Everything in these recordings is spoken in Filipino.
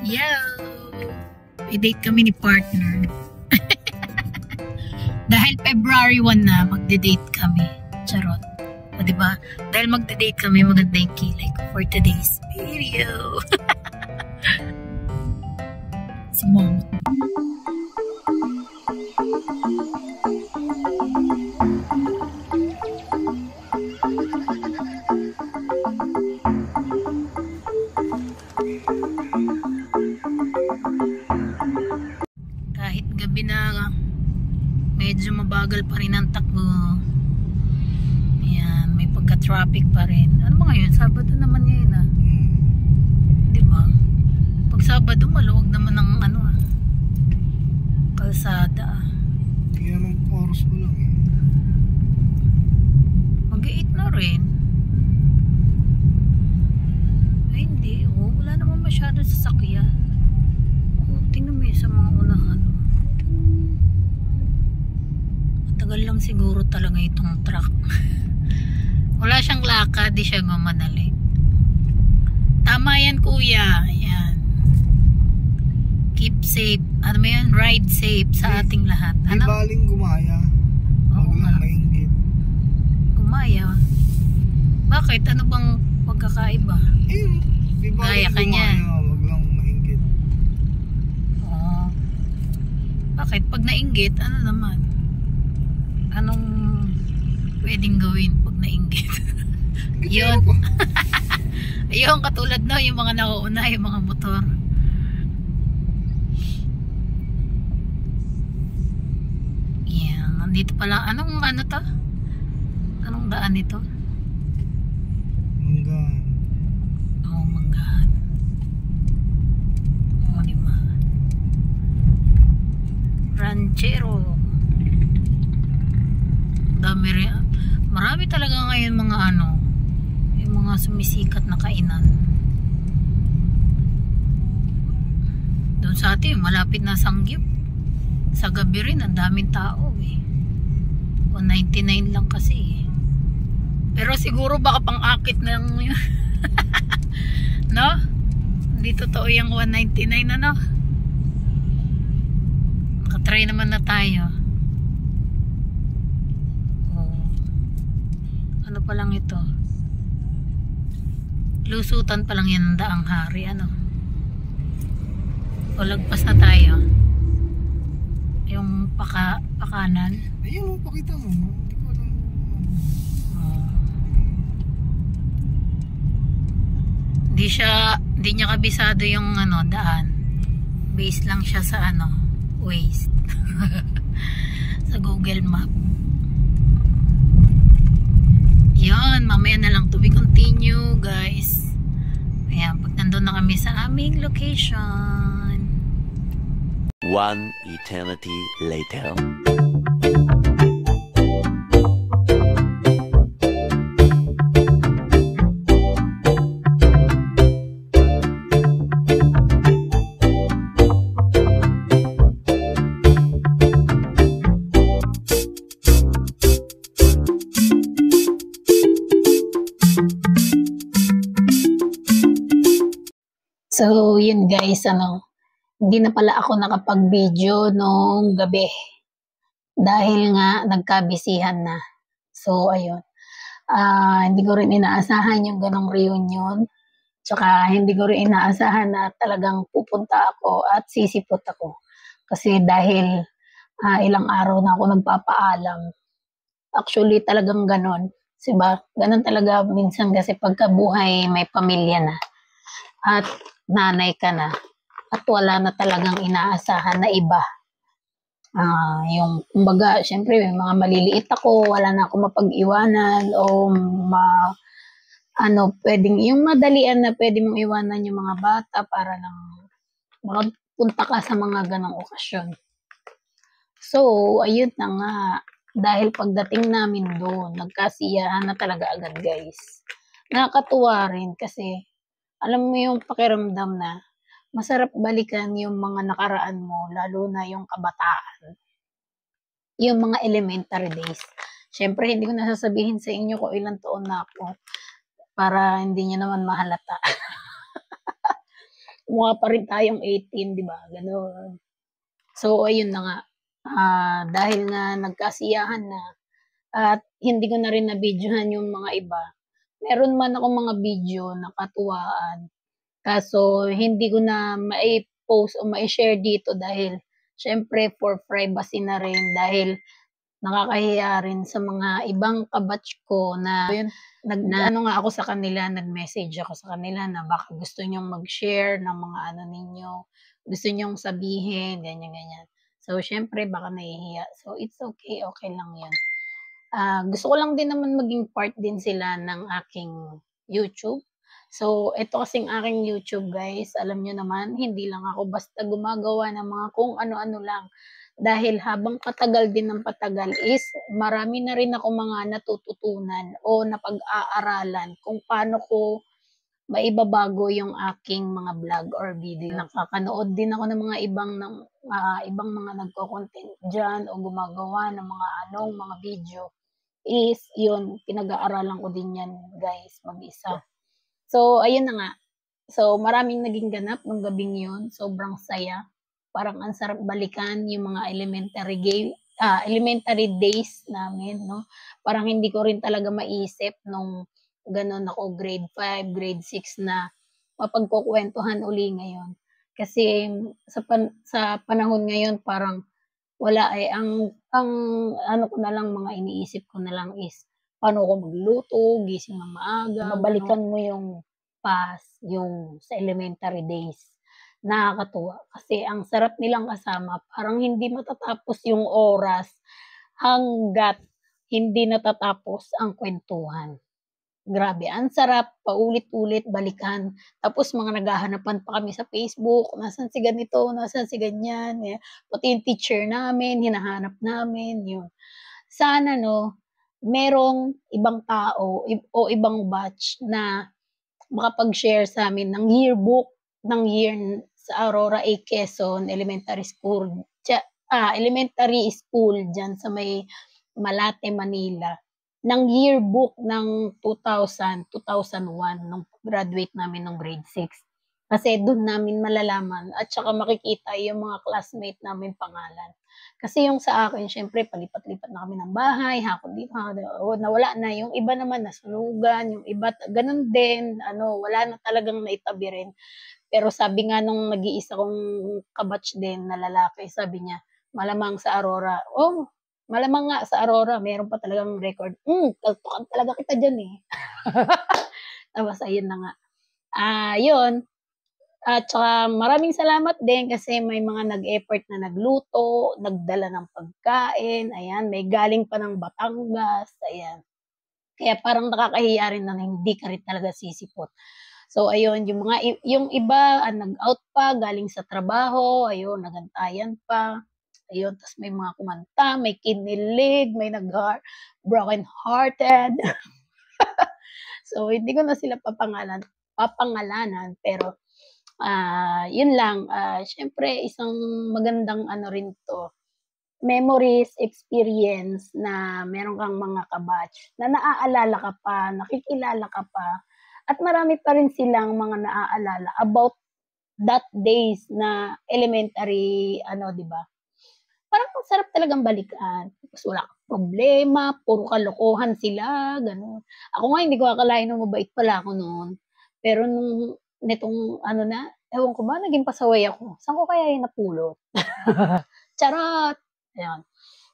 Yo! May date kami ni partner. Dahil February 1 na, magde-date kami. Charot. O diba? Dahil magde-date kami, maganda yung kilay ko for today's video. Si Mom. Kahit gabi na medyo mabagal pa rin ang takbo. Ayan, may pagka-traffic pa rin. Ano ba ngayon? Sabado naman ngayon ah. Diba? Pag Sabado, maluwag naman ang kalsada. Kaya nung oras mo lang eh. Mag-8 na rin. Ay hindi, wala naman masyado sasakyan. Tingnan mo yun sa mga unahan. Matagal lang siguro talaga itong truck. Wala siyang lakad, di siya gumanali. Tama yan kuya. Yan. Keep safe. Ano mo yan? Ride safe sa ating lahat. Di Ano? baling gumaya. Oo Huwag nga. lang mainggit. Gumaya. Bakit? Ano bang pagkakaiba? Eh, di Gaya baling ka niya. gumaya. Huwag lang mainggit. Oo. Bakit? Pag nainggit, ano naman? Anong pwedeng gawin pag nainggit? Yun. Ayun, katulad no, yung mga nauuna, yung mga motor. Yan, nandito pala. Anong to? Anong daan nito? Manggaan. Oo, Manggahan. Oo, diba? Ranchero. Dami rin. Marami talaga ngayon mga yung mga sumisikat na kainan. Doon sa atin, malapit na Sangyup. Sa gabi rin, ang daming tao eh. 199 lang kasi eh. Pero siguro baka pang-akit na lang yun. No? Hindi totoo yung 199 ano? Nakatry naman na tayo. Ano pa lang ito? Lusutan pa lang yan ng Daang Hari, ano? O lagpas na tayo. Yung pakanan. Ayun, pakita mo. Hindi ko alam. Oh. Hindi niya kabisado yung daan. Base lang siya sa Waze. Sa Google Map. Yan, mamaya na lang to be continue guys. Ayan, pag nandun na kami sa aming location. One eternity later. So, yun guys, hindi na pala ako nakapag-video nung gabi. Dahil nga, nagkabisihan na. So, ayun. Hindi ko rin inaasahan yung ganong reunion. Tsaka, hindi ko rin inaasahan na talagang pupunta ako at sisipot ako. Kasi dahil ilang araw na ako nagpapaalam. Actually, talagang ganon. Diba? Ganon talaga minsan kasi pagkabuhay may pamilya na. At nanay ka na at wala na talagang inaasahan na iba. Yung kumbaga, syempre may mga maliliit ako, wala na ako mapag-iwanan o pwedeng yung madalian na pwede mong iwanan yung mga bata para lang makapunta ka sa mga ganong okasyon. So, ayun na nga, dahil pagdating namin doon, nagkasiyahan na talaga agad guys. Nakakatuwa rin kasi alam mo yung pakiramdam na masarap balikan yung mga nakaraan mo, lalo na yung kabataan. Yung mga elementary days. Siyempre, hindi ko nasasabihin sa inyo kung ilang taon na ako para hindi niyo naman mahalata. mukha pa rin tayong 18, 'di ba, gano'n. So ayun na nga, dahil nga nagkasiyahan na at hindi ko na rin na-videohan yung mga iba, meron man akong mga video na katuwaan, kaso hindi ko na mai-post o mai-share dito dahil siyempre for privacy na rin, dahil nakakahiya rin sa mga ibang ka-batch ko na yun, nag-ano nga ako sa kanila, nag-message ako sa kanila na baka gusto niyong mag-share ng mga ano ninyo, gusto niyong sabihin, ganyan, ganyan. So, siyempre baka nahihiya. So, it's okay, okay lang yun. Gusto ko lang din naman maging part din sila ng aking YouTube. So, ito kasing aking YouTube guys, alam niyo naman, hindi lang ako basta gumagawa ng mga kung ano-ano lang. Dahil habang patagal din ng patagal is marami na rin ako mga natututunan o napag-aaralan kung paano ko maibabago yung aking mga vlog or video. Nakakanood din ako ng mga ibang mga nagko-content diyan o gumagawa ng mga mga video is yun, pinag-aaralan ko din yan guys, mag-isa. So, ayun na nga. So, maraming naging ganap nung gabing yun. Sobrang saya. Parang ang sarap balikan yung mga elementary days namin, no? Parang hindi ko rin talaga maisip nung ganun ako grade 5, grade 6 na mapagkukwentuhan uli ngayon. Kasi sa panahon ngayon parang wala eh, ang ano ko na lang, mga iniisip ko na lang is paano ako magluto, gising ng maaga, mabalikan mo yung past, yung sa elementary days. Nakakatuwa kasi ang sarap nilang kasama, parang hindi matatapos yung oras hangga't hindi natatapos ang kwentuhan. Grabe, ang sarap, paulit-ulit, balikan. Tapos mga naghahanapan pa kami sa Facebook, nasaan si ganito, nasaan si ganyan, pati yung teacher namin, hinahanap namin, yun. Sana 'no, merong ibang tao o ibang batch na makapag-share sa'min ng yearbook ng year sa Aurora A. Quezon Elementary School diyan sa may Malate, Manila, ng yearbook ng 2001 nung graduate namin nung grade 6. Kasi dun namin malalaman at saka makikita yung mga classmate namin pangalan. Kasi yung sa akin siyempre palipat-lipat na kami ng bahay, hakot dito, nawala na. Yung iba naman nasunugan, yung iba gano'n din, wala na talagang naitabi rin. Pero sabi nga nung nag-iisa kong ka-batch din na lalaki, sabi niya, malamang sa Aurora. Oh, malamang nga sa Aurora meron pa talagang record. Kaltukan talaga kita diyan, eh. Tapos ayun na nga. Yun. At saka maraming salamat din kasi may mga nag-effort na nagluto, nagdala ng pagkain, ayan, may galing pa ng Batangas, ayan. Kaya parang nakakahiya rin na hindi ka rin talaga sisipot. So ayun, yung iba nag-out pa galing sa trabaho, ayun, nagantayan pa. Ayun, tas may mga kumanta, may kinilig, may broken hearted. So hindi ko na sila papangalanan pero yun lang, siyempre isang magandang ano rin 'to, memories, experience na meron kang mga ka-batch na naaalala ka pa, nakikilala ka pa, at marami pa rin silang mga naaalala about that days na elementary 'di ba? Parang ang sarap talagang balikan, tapos wala kang problema, puro kalokohan sila, gano'n. Ako nga hindi ko akalain na mabait pala ako no'n, pero nitong na, ewan ko ba naging pasaway ako, saan ko kaya 'yun napulot? Charot! Ayun.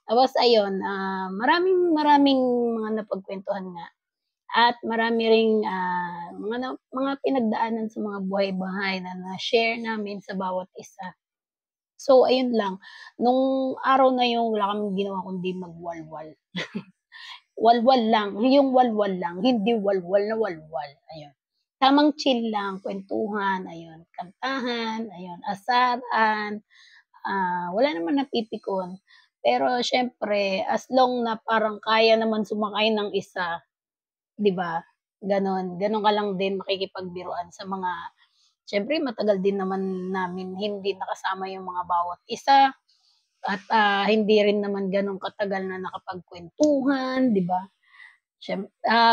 Tapos ayun, maraming mga napagkuwentuhan nga at marami ring, mga pinagdaanan sa mga buhay-buhay na na-share namin sa bawat isa. So ayun lang, nung araw na yun wala kaming ginawa kundi magwalwal. Walwal lang, yung walwal lang, hindi walwal na walwal, ayun. Tamang chill lang, kwentuhan, ayun, kantahan, ayun, asaran, wala naman napipikon. Pero siyempre as long na parang kaya naman sumakay ng isa, 'di ba, gano'n. Gano'n ka lang din makikipagbiruan sa mga siyempre matagal din naman namin hindi nakasama yung mga bawat isa at, hindi rin naman gano'n katagal na nakapagkuwentuhan, 'di ba?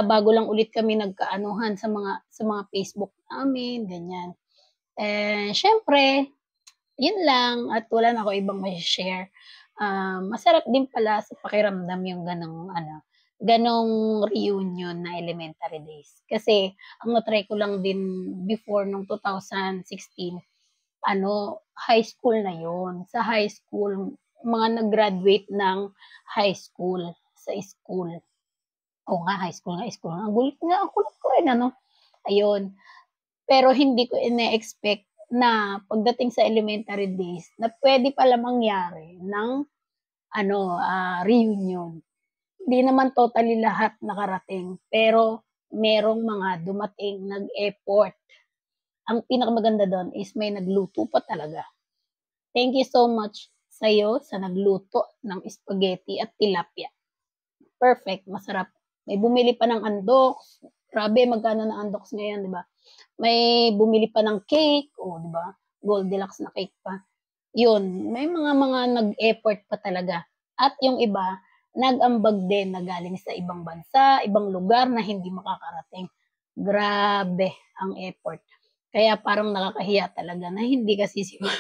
Bago lang ulit kami nagkaanuhan sa mga Facebook namin, ganyan. And syempre, yun lang at wala na ako ibang mai-share. Masarap din pala sa pakiramdam yung ganong reunion na elementary days. Kasi ang na-try ko lang din before nung 2016, high school na yun. Sa high school, mga nag-graduate ng high school sa school. Oo nga, high school. Ang kulit ko rin, Ayun. Pero hindi ko ine-expect na pagdating sa elementary days na pwede pala mangyari ng reunion. Hindi naman totally lahat nakarating, pero merong mga dumating, nag-effort. Ang pinakamaganda doon is may nagluto pa talaga. Thank you so much sa'yo sa nagluto ng spaghetti at tilapia. Perfect, masarap. May bumili pa ng andoks. Grabe, magkano na andoks ngayon, di ba? May bumili pa ng cake, di ba? Goldilocks na cake pa. Yun, may mga nag-effort pa talaga. At yung iba, nag-ambag din na galing sa ibang bansa, ibang lugar na hindi makakarating. Grabe ang effort. Kaya parang nakakahiya talaga na hindi kasi siguro.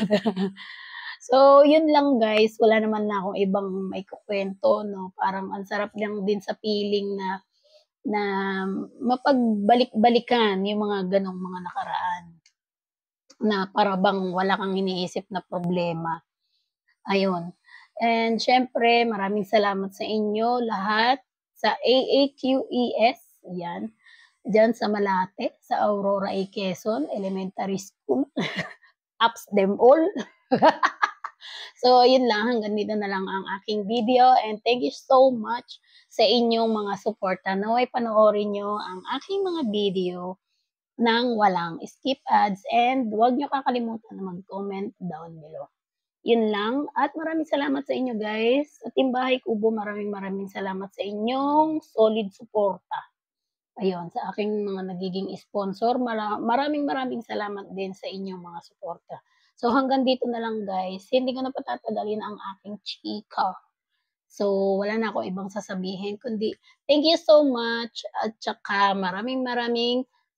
So, yun lang guys. Wala naman na akong ibang may kukwento, no? Parang ang sarap lang din sa feeling na mapagbalik-balikan yung mga ganong mga nakaraan na para bang wala kang iniisip na problema. Ayun. And syempre, maraming salamat sa inyo lahat sa AAQES, yan, dyan sa Malate, sa Aurora A. Quezon Elementary School. Ups them all. So, yun lang. Hanggang dito na lang ang aking video. And thank you so much sa inyong mga suporta. Naway panoorin nyo ang aking mga video nang walang skip ads. And huwag nyo kakalimutan na mag-comment down below. Yun lang. At maraming salamat sa inyo guys. Sa Team Bahay Kubo, maraming salamat sa inyong solid suporta. Ayun, sa aking mga nagiging sponsor, maraming salamat din sa inyong mga suporta. So hanggang dito na lang guys. Hindi ko na patatagalin ang aking chika. So wala na ako ibang sasabihin kundi thank you so much at saka maraming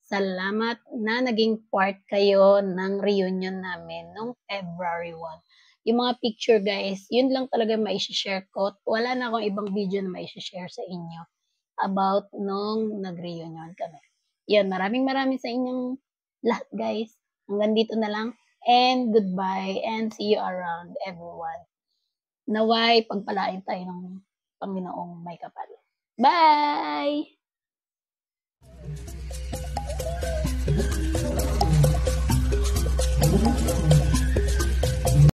salamat na naging part kayo ng reunion namin noong February 1. Yung mga picture guys, yun lang talaga mai-share ko. Wala na akong ibang video na mai-share sa inyo about nung nag-reunion kami. Yan, maraming sa inyong lahat guys. Hanggang dito na lang. And goodbye and see you around everyone. Naway, pagpalain tayo ng Panginoong may kapal. Bye!